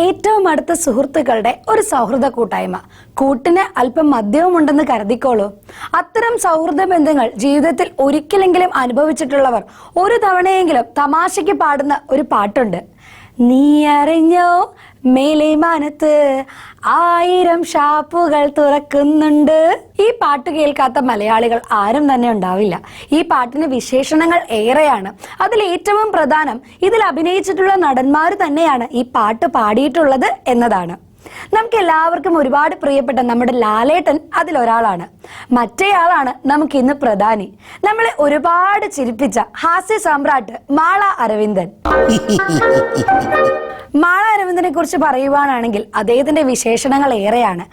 ഏറ്റവും അടുത്ത സുഹൃത്തുക്കളുടെ ഒരു സൗഹൃദ കൂട്ടായ്മ. കൂട്ടിന് അല്പം മദ്യവും ഉണ്ടെന്ന് കരുതിക്കോളൂ. അത്തരം സൗഹൃദ ബന്ധങ്ങൾ ജീവിതത്തിൽ ഒരിക്കലെങ്കിലും അനുഭവിച്ചിട്ടുള്ളവർ ഒരു തവണയെങ്കിലും തമാശയ്ക്ക് പാടുന്ന ഒരു പാട്ടുണ്ട്. നീ അറിഞ്ഞോ മേലെ മാനത്ത് 1000 ഷാപ്പുകൾ തുറക്കുന്നുണ്ട്. ഈ പാട്ട് കേൾക്കാത്ത മലയാളികൾ ആരും തന്നെ ഉണ്ടാവില്ല. ഈ പാട്ടിന് വിശേഷണങ്ങൾ ഏറെയാണ്. അതിൽ ഏറ്റവും പ്രധാനം ഇതിൽ അഭിനയിച്ചിട്ടുള്ള നടന്മാർ തന്നെയാണ് ഈ പാട്ട് പാടിയിട്ടുള്ളത് എന്നതാണ്. നമുക്ക് എല്ലാവർക്കും ഒരുപാട് പ്രിയപ്പെട്ട നമ്മുടെ ലാലേട്ടൻ അതിലൊരാളാണ്. മറ്റേയാളാണ് നമുക്ക് ഇന്ന് പ്രധാനി. നമ്മളെ ഒരുപാട് ചിരിപ്പിച്ച ഹാസ്യ സാമ്രാട്ട് മാള അരവിന്ദൻ. മാള അരവിന്ദനെ കുറിച്ച് പറയുവാനാണെങ്കിൽ അദ്ദേഹത്തിന്റെ വിശേഷണങ്ങൾ ഏറെയാണ്.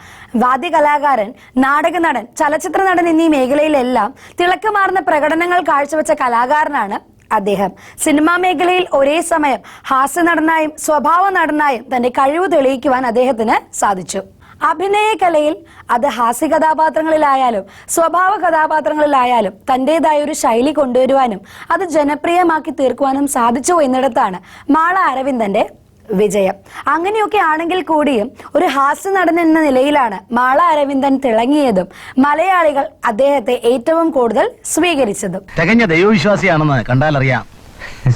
വാദ്യകലാകാരൻ, നാടക നടൻ, ചലച്ചിത്ര നടൻ എന്നീ മേഖലയിലെല്ലാം തിളക്കമാർന്ന പ്രകടനങ്ങൾ കാഴ്ചവെച്ച കലാകാരനാണ് അദ്ദേഹം. സിനിമാ മേഖലയിൽ ഒരേ സമയം ഹാസ്യ നടനായും സ്വഭാവ നടനായും തന്റെ കഴിവ് തെളിയിക്കുവാൻ അദ്ദേഹത്തിന് സാധിച്ചു. അഭിനയ കലയിൽ അത് ഹാസ്യ കഥാപാത്രങ്ങളിലായാലും സ്വഭാവ കഥാപാത്രങ്ങളിലായാലും തന്റേതായ ഒരു ശൈലി കൊണ്ടുവരുവാനും അത് ജനപ്രിയമാക്കി തീർക്കുവാനും സാധിച്ചു എന്നിടത്താണ് മാള അരവിന്ദന്റെ വിജയം. അങ്ങനെയൊക്കെ ആണെങ്കിൽ കൂടിയും ഒരു ഹാസ്യ നടൻ എന്ന നിലയിലാണ് മാള അരവിന്ദൻ തിളങ്ങിയതും മലയാളികൾ അദ്ദേഹത്തെ ഏറ്റവും കൂടുതൽ സ്വീകരിച്ചതും. തികഞ്ഞ ദൈവവിശ്വാസിയാണെന്ന് കണ്ടാലറിയാം.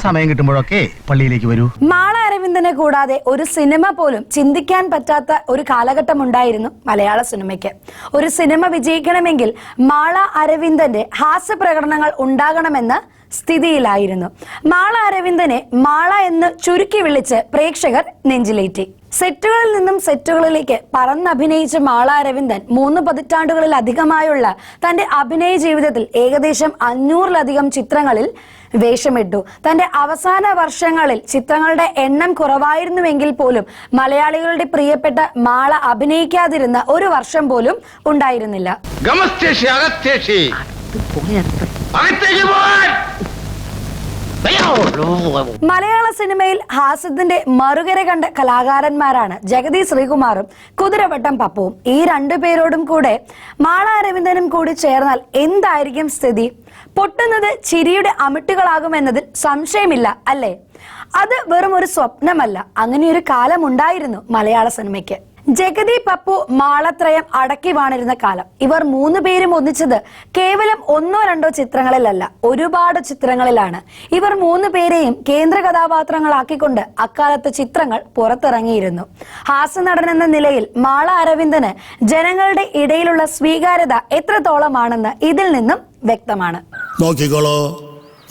സമയം കിട്ടുമ്പോഴൊക്കെ പള്ളിയിലേക്ക് വരൂ. മാള അരവിന്ദനെ കൂടാതെ ഒരു സിനിമ പോലും ചിന്തിക്കാൻ പറ്റാത്ത ഒരു കാലഘട്ടം ഉണ്ടായിരുന്നു മലയാള സിനിമയ്ക്ക്. ഒരു സിനിമ വിജയിക്കണമെങ്കിൽ മാള അരവിന്ദന്റെ ഹാസ്യ പ്രകടനങ്ങൾ ഉണ്ടാകണമെന്ന സ്ഥിതിയിലായിരുന്നു. മാള അരവിന്ദനെ മാള എന്ന് ചുരുക്കി വിളിച്ച് പ്രേക്ഷകർ നെഞ്ചിലേറ്റി. സെറ്റുകളിൽ നിന്നും സെറ്റുകളിലേക്ക് പറന്നഭിനയിച്ച മാള അരവിന്ദൻ 3 പതിറ്റാണ്ടുകളിലധികമായുള്ള തന്റെ അഭിനയ ജീവിതത്തിൽ ഏകദേശം 500-ലധികം ചിത്രങ്ങളിൽ വേഷമിട്ടു. തന്റെ അവസാന വർഷങ്ങളിൽ ചിത്രങ്ങളുടെ എണ്ണം കുറവായിരുന്നുവെങ്കിൽ പോലും മലയാളികളുടെ പ്രിയപ്പെട്ട മാള അഭിനയിക്കാതിരുന്ന ഒരു വർഷം പോലും ഉണ്ടായിരുന്നില്ല. മലയാള സിനിമയിൽ ഹാസ്യത്തിന്റെ മറുകര കണ്ട കലാകാരന്മാരാണ് ജഗതി ശ്രീകുമാറും കുതിരവട്ടം പപ്പുവും. ഈ 2 പേരോടും കൂടെ മാള അരവിന്ദനും കൂടി ചേർന്നാൽ എന്തായിരിക്കും സ്ഥിതി? പൊട്ടുന്നത് ചിരിയുടെ അമിട്ടുകളാകുമെന്നതിൽ സംശയമില്ല, അല്ലേ? അത് വെറും ഒരു സ്വപ്നമല്ല. അങ്ങനെയൊരു കാലം ഉണ്ടായിരുന്നു മലയാള സിനിമയ്ക്ക്. ജഗതി, പപ്പു, മാളത്രയം അടക്കി വാണിരുന്ന കാലം. ഇവർ 3 പേരും ഒന്നിച്ചത് കേവലം 1-2 ചിത്രങ്ങളിലല്ല, ഒരുപാട് ചിത്രങ്ങളിലാണ്. ഇവർ 3 പേരെയും കേന്ദ്ര കഥാപാത്രങ്ങളാക്കിക്കൊണ്ട് അക്കാലത്ത് ചിത്രങ്ങൾ പുറത്തിറങ്ങിയിരുന്നു. ഹാസ്യ നടൻ എന്ന നിലയിൽ മാള അരവിന്ദന് ജനങ്ങളുടെ ഇടയിലുള്ള സ്വീകാര്യത എത്രത്തോളമാണെന്ന് ഇതിൽ നിന്നും വ്യക്തമാണ്. നോക്കിക്കോളൂ,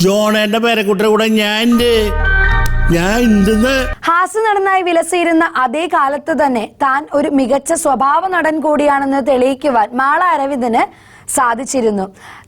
ജോണേന്റെ പേരക്കുട്ടിയുടെ കൂടെ ഹാസ്യ നടനായി വിലസിയിരുന്ന അതേ കാലത്ത് തന്നെ താൻ ഒരു മികച്ച സ്വഭാവ നടൻ കൂടിയാണെന്ന് തെളിയിക്കുവാൻ മാള അരവിന്ദന് സാധിച്ചിരുന്നു.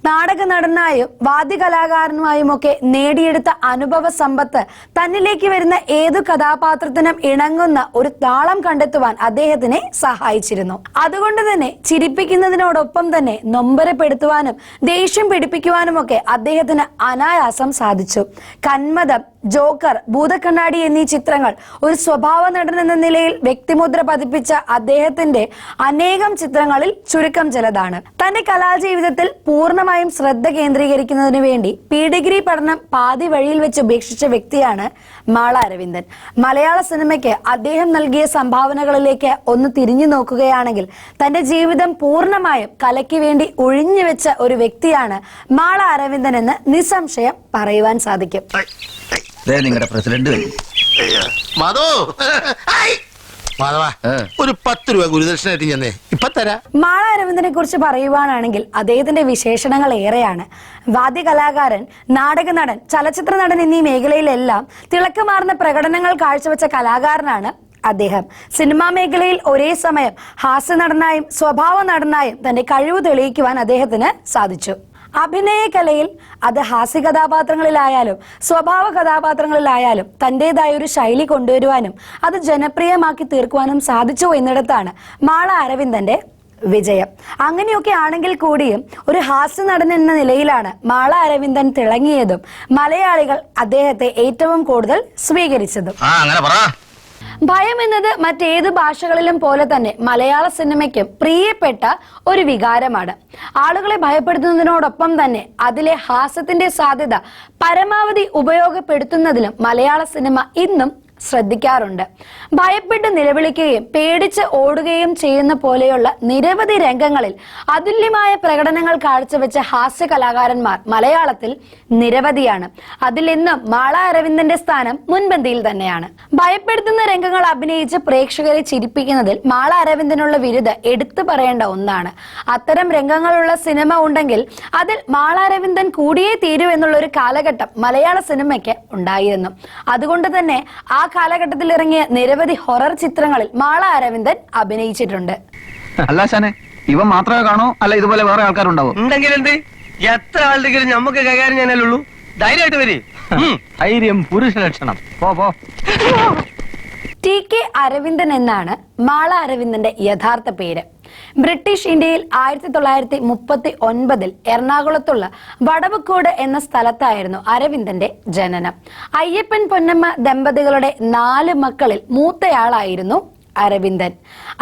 നാടക നടനായും വാദ്യകലാകാരനുമായും ഒക്കെ നേടിയെടുത്ത അനുഭവ സമ്പത്ത് തന്നിലേക്ക് വരുന്ന ഏതു കഥാപാത്രത്തിനും ഇണങ്ങുന്ന ഒരു താളം കണ്ടെത്തുവാൻ അദ്ദേഹത്തിനെ സഹായിച്ചിരുന്നു. അതുകൊണ്ട് തന്നെ ചിരിപ്പിക്കുന്നതിനോടൊപ്പം തന്നെ നൊമ്പരപ്പെടുത്തുവാനും ദേഷ്യം പിടിപ്പിക്കുവാനും ഒക്കെ അദ്ദേഹത്തിന് അനായാസം സാധിച്ചു. കന്മദം, ജോക്കർ, ഭൂതക്കണ്ണാടി എന്നീ ചിത്രങ്ങൾ ഒരു സ്വഭാവ നടൻ എന്ന നിലയിൽ വ്യക്തിമുദ്ര പതിപ്പിച്ച അദ്ദേഹത്തിന്റെ അനേകം ചിത്രങ്ങളിൽ ചുരുക്കം ചിലതാണ്. തന്റെ കലാജീവിതത്തിൽ പൂർണ്ണമായും ശ്രദ്ധ കേന്ദ്രീകരിക്കുന്നതിന് വേണ്ടി PG പഠനം പാതി വഴിയിൽ വെച്ച് ഉപേക്ഷിച്ച വ്യക്തിയാണ് മാള അരവിന്ദൻ. മലയാള സിനിമയ്ക്ക് അദ്ദേഹം നൽകിയ സംഭാവനകളിലേക്ക് ഒന്ന് തിരിഞ്ഞു നോക്കുകയാണെങ്കിൽ തന്റെ ജീവിതം പൂർണ്ണമായും കലയ്ക്ക് വേണ്ടി ഒഴിഞ്ഞുവെച്ച ഒരു വ്യക്തിയാണ് മാള അരവിന്ദൻ എന്ന് നിസ്സംശയം പറയുവാൻ സാധിക്കും. നിങ്ങളുടെ പ്രസിഡന്റ് ഒരു 10 രൂപ ഗുരുദക്ഷിണായിട്ട് ഞാൻ ഇപ്പൊ തരാം. മാള അരവിന്ദനെ കുറിച്ച് പറയുവാനാണെങ്കിൽ അദ്ദേഹത്തിന്റെ വിശേഷണങ്ങൾ ഏറെയാണ്. വാദ്യകലാകാരൻ, നാടക നടൻ, ചലച്ചിത്ര നടൻ എന്നീ മേഖലയിലെല്ലാം തിളക്കമാർന്ന പ്രകടനങ്ങൾ കാഴ്ചവെച്ച കലാകാരനാണ് അദ്ദേഹം. സിനിമാ മേഖലയിൽ ഒരേ സമയം ഹാസ്യ നടനായും സ്വഭാവ നടനായും തന്റെ കഴിവ് തെളിയിക്കുവാൻ അദ്ദേഹത്തിന് സാധിച്ചു. അഭിനയ കലയിൽ അത് ഹാസ്യ കഥാപാത്രങ്ങളിലായാലും സ്വഭാവ കഥാപാത്രങ്ങളിലായാലും തന്റേതായ ഒരു ശൈലി കൊണ്ടുവരുവാനും അത് ജനപ്രിയമാക്കി തീർക്കുവാനും സാധിച്ചു എന്നിടത്താണ് മാള അരവിന്ദന്റെ വിജയം. അങ്ങനെയൊക്കെ ആണെങ്കിൽ കൂടിയും ഒരു ഹാസ്യ നടൻ എന്ന നിലയിലാണ് മാള അരവിന്ദൻ തിളങ്ങിയതും മലയാളികൾ അദ്ദേഹത്തെ ഏറ്റവും കൂടുതൽ സ്വീകരിച്ചതും. ഭയം എന്നത് മറ്റേത് ഭാഷകളിലും പോലെ തന്നെ മലയാള സിനിമയ്ക്കും പ്രിയപ്പെട്ട ഒരു വികാരമാണ്. ആളുകളെ ഭയപ്പെടുത്തുന്നതിനോടൊപ്പം തന്നെ അതിലെ ഹാസ്യത്തിന്റെ സാധ്യത പരമാവധി ഉപയോഗപ്പെടുത്തുന്നതിലും മലയാള സിനിമ ഇന്നും ശ്രദ്ധിക്കാറുണ്ട്. ഭയപ്പെട്ട് നിലവിളിക്കുകയും പേടിച്ച് ഓടുകയും ചെയ്യുന്ന പോലെയുള്ള നിരവധി രംഗങ്ങളിൽ അതുല്യമായ പ്രകടനങ്ങൾ കാഴ്ചവെച്ച ഹാസ്യ കലാകാരന്മാർ മലയാളത്തിൽ നിരവധിയാണ്. അതിൽ ഇന്നും മാള അരവിന്ദന്റെ സ്ഥാനം മുൻപന്തിയിൽ തന്നെയാണ്. ഭയപ്പെടുത്തുന്ന രംഗങ്ങൾ അഭിനയിച്ച് പ്രേക്ഷകരെ ചിരിപ്പിക്കുന്നതിൽ മാള അരവിന്ദനുള്ള വിരുദ് എടുത്തു പറയേണ്ട ഒന്നാണ്. അത്തരം രംഗങ്ങളുള്ള സിനിമ ഉണ്ടെങ്കിൽ അതിൽ മാള അരവിന്ദൻ കൂടിയേ തീരൂ എന്നുള്ള ഒരു കാലഘട്ടം മലയാള സിനിമയ്ക്ക് ഉണ്ടായിരുന്നു. അതുകൊണ്ട് തന്നെ ആ കാലഘട്ടത്തിൽ ഇറങ്ങിയ നിരവധി ഹൊറർ ചിത്രങ്ങളിൽ മാള അരവിന്ദൻ അഭിനയിച്ചിട്ടുണ്ട്. അല്ല ശാനെ, ഇവ മാത്രമേ കാണൂ, അല്ല ഇതുപോലെ വേറെ ആൾക്കാരുണ്ടാവോ? ഉണ്ടെങ്കിൽ എന്ത്, എത്ര ആളുടെങ്കിലും നമുക്ക് കൈകാര്യം ചെയ്യാനല്ലുള്ളൂ. ധൈര്യമായിട്ട് വരി. ധൈര്യം പുരുഷ ലക്ഷണം. പോ. ടി.കെ. അരവിന്ദൻ എന്നാണ് മാള അരവിന്ദന്റെ യഥാർത്ഥ പേര്. ബ്രിട്ടീഷ് ഇന്ത്യയിൽ 1939 എറണാകുളത്തുള്ള വടവക്കോട് എന്ന സ്ഥലത്തായിരുന്നു അരവിന്ദന്റെ ജനനം. അയ്യപ്പൻ പൊന്നമ്മ ദമ്പതികളുടെ 4 മക്കളിൽ മൂത്തയാളായിരുന്നു അരവിന്ദൻ.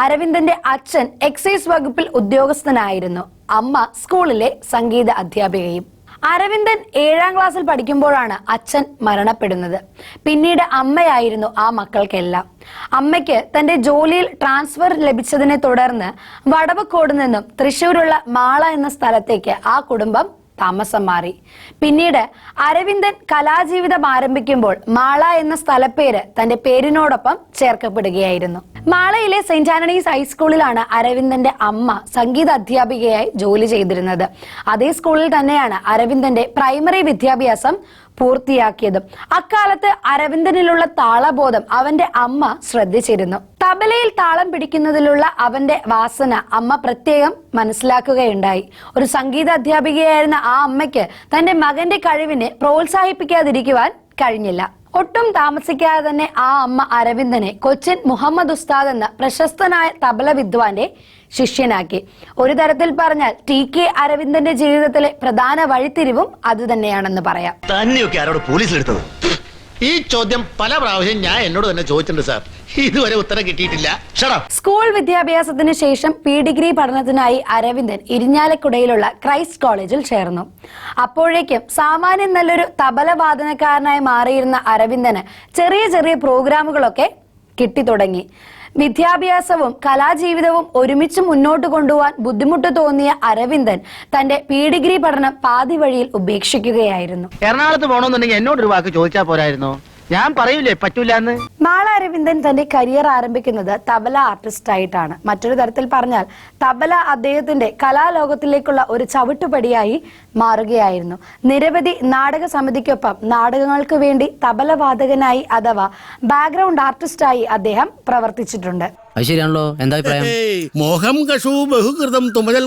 അരവിന്ദന്റെ അച്ഛൻ എക്സൈസ് വകുപ്പിൽ ഉദ്യോഗസ്ഥനായിരുന്നു. അമ്മ സ്കൂളിലെ സംഗീത അധ്യാപികയും. അരവിന്ദൻ 7ാം ക്ലാസ്സിൽ പഠിക്കുമ്പോഴാണ് അച്ഛൻ മരണപ്പെടുന്നത്. പിന്നീട് അമ്മയായിരുന്നു ആ മക്കൾക്കെല്ലാം. അമ്മയ്ക്ക് തന്റെ ജോലിയിൽ ട്രാൻസ്ഫർ ലഭിച്ചതിനെ തുടർന്ന് വടവക്കോട് നിന്നും തൃശ്ശൂരുള്ള മാള എന്ന സ്ഥലത്തേക്ക് ആ കുടുംബം താമസം മാറി. പിന്നീട് അരവിന്ദൻ കലാജീവിതം ആരംഭിക്കുമ്പോൾ മാള എന്ന സ്ഥലപ്പേര് തന്റെ പേരിനോടൊപ്പം ചേർക്കപ്പെടുകയായിരുന്നു. മാളയിലെ സെന്റ് ആന്റണീസ് ഹൈസ്കൂളിലാണ് അരവിന്ദന്റെ അമ്മ സംഗീത അധ്യാപികയായി ജോലി ചെയ്തിരുന്നത്. അതേ സ്കൂളിൽ തന്നെയാണ് അരവിന്ദന്റെ പ്രൈമറി വിദ്യാഭ്യാസം പൂർത്തിയാക്കിയതും. അക്കാലത്ത് അരവിന്ദനിലുള്ള താളബോധം അവന്റെ അമ്മ ശ്രദ്ധിച്ചിരുന്നു. തബലയിൽ താളം പിടിക്കുന്നതിലുള്ള അവന്റെ വാസന അമ്മ പ്രത്യേകം മനസ്സിലാക്കുകയുണ്ടായി. ഒരു സംഗീത അധ്യാപികയായിരുന്ന ആ അമ്മയ്ക്ക് തന്റെ മകന്റെ കഴിവിനെ പ്രോത്സാഹിപ്പിക്കാതിരിക്കുവാൻ കഴിഞ്ഞില്ല. ഒട്ടും താമസിക്കാതെ തന്നെ ആ അമ്മ അരവിന്ദനെ കൊച്ചിൻ മുഹമ്മദ് ഉസ്താദ് എന്ന പ്രശസ്തനായ തബല വിദ്വാന്റെ ശിഷ്യനാക്കി. ഒരു തരത്തിൽ പറഞ്ഞാൽ ടി.കെ. അരവിന്ദന്റെ ജീവിതത്തിലെ പ്രധാന വഴിത്തിരിവും അതുതന്നെയാണെന്ന് പറയാം. തന്നെയൊക്കെ ആരോട് പോലീസിലെടുത്തത്? ഈ ചോദ്യം പല പ്രാവശ്യം ഞാൻ എന്നോട് തന്നെ ചോദിച്ചിട്ടുണ്ട് സാർ. ഇതുവരെ ഉത്തരം കിട്ടിയിട്ടില്ല. സ്കൂൾ വിദ്യാഭ്യാസത്തിന് ശേഷം PhD പഠനത്തിനായി അരവിന്ദൻ ഇരിഞ്ഞാലക്കുടയിലുള്ള ക്രൈസ്റ്റ് കോളേജിൽ ചേർന്നു. അപ്പോഴേക്കും സാമാന്യം നല്ലൊരു തബല വാദനക്കാരനായി മാറിയിരുന്ന അരവിന്ദന് ചെറിയ ചെറിയ പ്രോഗ്രാമുകളൊക്കെ കിട്ടിത്തുടങ്ങി. വിദ്യാഭ്യാസവും കലാജീവിതവും ഒരുമിച്ച് മുന്നോട്ട് കൊണ്ടുപോകാൻ ബുദ്ധിമുട്ട് തോന്നിയ അരവിന്ദൻ തന്റെ PhD പഠനം പാതി വഴിയിൽ ഉപേക്ഷിക്കുകയായിരുന്നു. എറണാകുളത്ത് പോകണമെന്നുണ്ടെങ്കിൽ എന്നോടൊരു വാക്ക് ചോദിച്ചാൽ പോരായിരുന്നോ? ഞാൻ പറയൂലേ പറ്റൂലെന്ന്. മാള അരവിന്ദൻ തന്റെ കരിയർ ആരംഭിക്കുന്നത് തബല ആർട്ടിസ്റ്റ് ആയിട്ടാണ്. മറ്റൊരു തരത്തിൽ പറഞ്ഞാൽ തബല അദ്ദേഹത്തിന്റെ കലാലോകത്തിലേക്കുള്ള ഒരു ചവിട്ടുപടിയായി മാറുകയായിരുന്നു. നിരവധി നാടക സമിതിക്കൊപ്പം നാടകങ്ങൾക്ക് വേണ്ടി തബല വാദകനായി അഥവാ ബാക്ക്ഗ്രൗണ്ട് ആർട്ടിസ്റ്റായി അദ്ദേഹം പ്രവർത്തിച്ചിട്ടുണ്ട്. അത് ശരിയാണല്ലോ. എന്താ അഭിപ്രായം? മോഹം കഷു ബഹുകൃതം തുമജൽ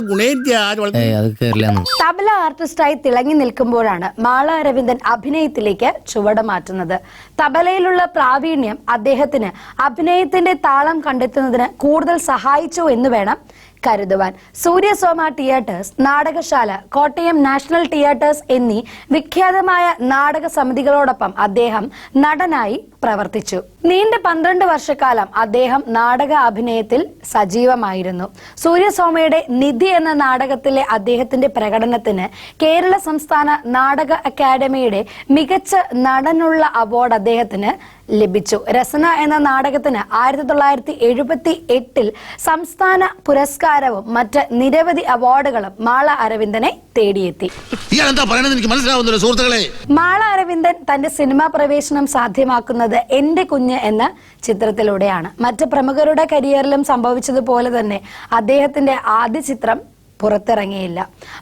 തബല ആർട്ടിസ്റ്റായി തിളങ്ങി നിൽക്കുമ്പോഴാണ് മാള അരവിന്ദൻ അഭിനയത്തിലേക്ക് ചുവടുമാറ്റുന്നത്. തബലയിലുള്ള പ്രാവീണ്യം അദ്ദേഹത്തിന് അഭിനയത്തിന്റെ താളം കണ്ടെത്തുന്നതിന് കൂടുതൽ സഹായിച്ചു എന്ന് വേണം കരുതുവാൻ. സൂര്യസോമ തിയേറ്റേഴ്സ്, നാടകശാല, കോട്ടയം നാഷണൽ തിയേറ്റേഴ്സ് എന്നീ വിഖ്യാതമായ നാടക സമിതികളോടൊപ്പം അദ്ദേഹം നടനായി പ്രവർത്തിച്ചു. നീണ്ട 12 വർഷക്കാലം അദ്ദേഹം നാടക അഭിനയത്തിൽ സജീവമായിരുന്നു. സൂര്യസോമയുടെ നിധി എന്ന നാടകത്തിലെ അദ്ദേഹത്തിന്റെ പ്രകടനത്തിന് കേരള സംസ്ഥാന നാടക അക്കാദമിയുടെ മികച്ച നടനുള്ള അവാർഡ് അദ്ദേഹത്തിന് ലഭിച്ചു. രസന എന്ന നാടകത്തിന് 1978 സംസ്ഥാന പുരസ്കാരവും മറ്റ് നിരവധി അവാർഡുകളും മാള അരവിന്ദനെ തേടിയെത്തി. മാള അരവിന്ദൻ തന്റെ സിനിമാ പ്രവേശനം സാധ്യമാക്കുന്നത് എന്റെ കുഞ്ഞ് എന്ന ചിത്രത്തിലൂടെയാണ്. മറ്റ് പ്രമുഖരുടെ കരിയറിലും സംഭവിച്ചതുപോലെ തന്നെ അദ്ദേഹത്തിന്റെ ആദ്യ ചിത്രം പുറത്തിറങ്ങിയില്ല.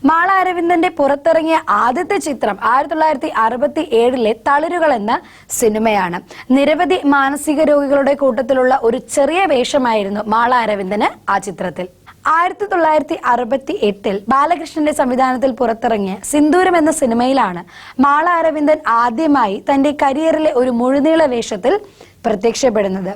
മാള അരവിന്ദന്റെ പുറത്തിറങ്ങിയ ആദ്യത്തെ ചിത്രം 1967 തളിരുകൾ എന്ന സിനിമയാണ്. നിരവധി മാനസിക രോഗികളുടെ കൂട്ടത്തിലുള്ള ഒരു ചെറിയ വേഷമായിരുന്നു മാള അരവിന്ദന് ആ ചിത്രത്തിൽ. 1968 ബാലകൃഷ്ണന്റെ സംവിധാനത്തിൽ പുറത്തിറങ്ങിയ സിന്ദൂരം എന്ന സിനിമയിലാണ് മാള അരവിന്ദൻ ആദ്യമായി തന്റെ കരിയറിലെ ഒരു മുഴുനീള വേഷത്തിൽ പ്രത്യക്ഷപ്പെടുന്നത്.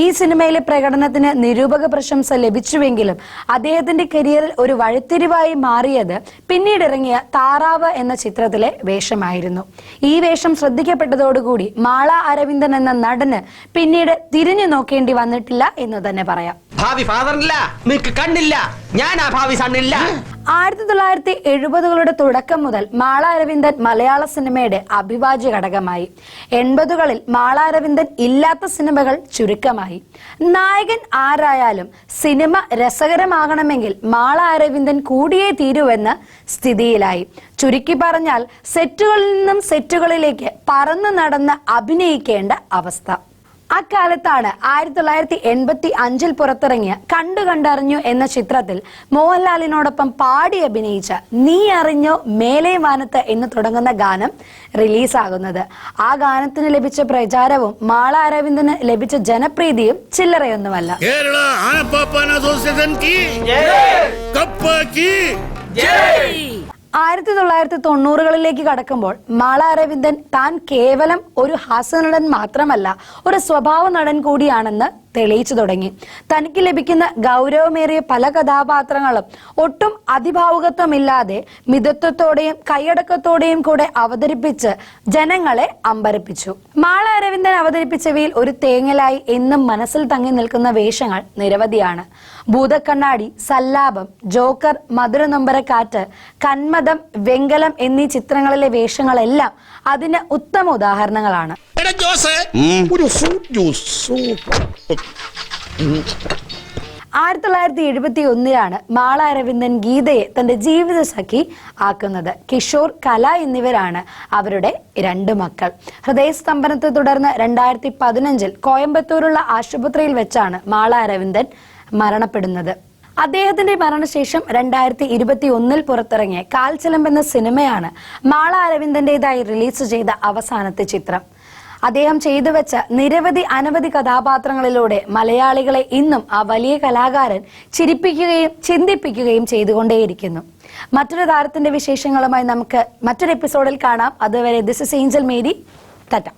ഈ സിനിമയിലെ പ്രകടനത്തിന് നിരൂപക പ്രശംസ ലഭിച്ചുവെങ്കിലും അദ്ദേഹത്തിന്റെ കരിയറിൽ ഒരു വഴിത്തിരിവായി മാറിയത് പിന്നീട് ഇറങ്ങിയ താറാവ് എന്ന ചിത്രത്തിലെ വേഷമായിരുന്നു. ഈ വേഷം ശ്രദ്ധിക്കപ്പെട്ടതോടുകൂടി മാള അരവിന്ദൻ എന്ന നടന് പിന്നീട് തിരിഞ്ഞു നോക്കേണ്ടി വന്നിട്ടില്ല എന്ന് തന്നെ പറയാം. ഭാവി ഫാദറില്ല, നിനക്ക് കണ്ണില്ല, ഞാൻ ആ ഭാവി സണ്ണില്ല. 1970-കളുടെ തുടക്കം മുതൽ മാള അരവിന്ദൻ മലയാള സിനിമയുടെ അവിഭാജ്യ ഘടകമായി. 80-കളിൽ മാള അരവിന്ദൻ ഇല്ലാത്ത സിനിമകൾ ചുരുക്കമായി. നായകൻ ആരായാലും സിനിമ രസകരമാകണമെങ്കിൽ മാള അരവിന്ദൻ കൂടിയേ തീരുവെന്ന സ്ഥിതിയിലായി. ചുരുക്കി പറഞ്ഞാൽ സെറ്റുകളിൽ നിന്നും സെറ്റുകളിലേക്ക് പറന്നു നടന്ന് അഭിനയിക്കേണ്ട അവസ്ഥ. അക്കാലത്താണ് 1985-ൽ പുറത്തിറങ്ങിയ കണ്ടു കണ്ടറിഞ്ഞു എന്ന ചിത്രത്തിൽ മോഹൻലാലിനോടൊപ്പം പാടി അഭിനയിച്ച നീ അറിഞ്ഞോ മേലെ വാനത്ത് എന്ന് തുടങ്ങുന്ന ഗാനം റിലീസാകുന്നത്. ആ ഗാനത്തിന് ലഭിച്ച പ്രചാരവും മാള അരവിന്ദന് ലഭിച്ച ജനപ്രീതിയും ചില്ലറയൊന്നുമല്ല. കേരള ആനപ്പാപ്പാൻ അസോസിയേഷൻ की കപ്പ की 1990-കളിലേക്ക് കടക്കുമ്പോൾ മാള അരവിന്ദൻ താൻ കേവലം ഒരു ഹാസ്യനടൻ മാത്രമല്ല, ഒരു സ്വഭാവ നടൻ കൂടിയാണെന്ന് തെളിയിച്ചു തുടങ്ങി. തനിക്ക് ലഭിക്കുന്ന ഗൗരവമേറിയ പല കഥാപാത്രങ്ങളും ഒട്ടും അതിഭാവുകത്വമില്ലാതെ മിതത്വത്തോടെയും കൈയടക്കത്തോടെയും കൂടെ അവതരിപ്പിച്ച് ജനങ്ങളെ അമ്പരപ്പിച്ചു. മാള അരവിന്ദൻ അവതരിപ്പിച്ചവയിൽ ഒരു തേങ്ങലായി എന്നും മനസ്സിൽ തങ്ങി നിൽക്കുന്ന വേഷങ്ങൾ നിരവധിയാണ്. ഭൂതക്കണ്ണാടി, സല്ലാപം, ജോക്കർ, മധുരനൊമ്പരക്കാറ്റ്, കന്മദം, വെങ്കലം എന്നീ ചിത്രങ്ങളിലെ വേഷങ്ങളെല്ലാം അതിന് ഉത്തമ ഉദാഹരണങ്ങളാണ്. ഒരു ഫ്രൂട്ട് ജ്യൂസ് 1971-ലാണ് മാള അരവിന്ദൻ ഗീതയെ തന്റെ ജീവിത സഖി ആക്കുന്നത്. കിഷോർ, കല എന്നിവരാണ് അവരുടെ 2 മക്കൾ. ഹൃദയസ്തംഭനത്തെ തുടർന്ന് 2015-ൽ കോയമ്പത്തൂരുള്ള ആശുപത്രിയിൽ വെച്ചാണ് മാള അരവിന്ദൻ മരണപ്പെടുന്നത്. അദ്ദേഹത്തിന്റെ മരണശേഷം 2021-ൽ പുറത്തിറങ്ങിയ കാൽച്ചിലമ്പ് എന്ന സിനിമയാണ് മാള അരവിന്ദന്റേതായി റിലീസ് ചെയ്ത അവസാനത്തെ ചിത്രം. അദ്ദേഹം ചെയ്തു വെച്ച അനവധി കഥാപാത്രങ്ങളിലൂടെ മലയാളികളെ ഇന്നും ആ വലിയ കലാകാരൻ ചിരിപ്പിക്കുകയും ചിന്തിപ്പിക്കുകയും ചെയ്തുകൊണ്ടേയിരിക്കുന്നു. മറ്റൊരു താരത്തിന്റെ വിശേഷങ്ങളുമായി നമുക്ക് മറ്റൊരു എപ്പിസോഡിൽ കാണാം. അതുവരെ this is Angel Mary. Tata.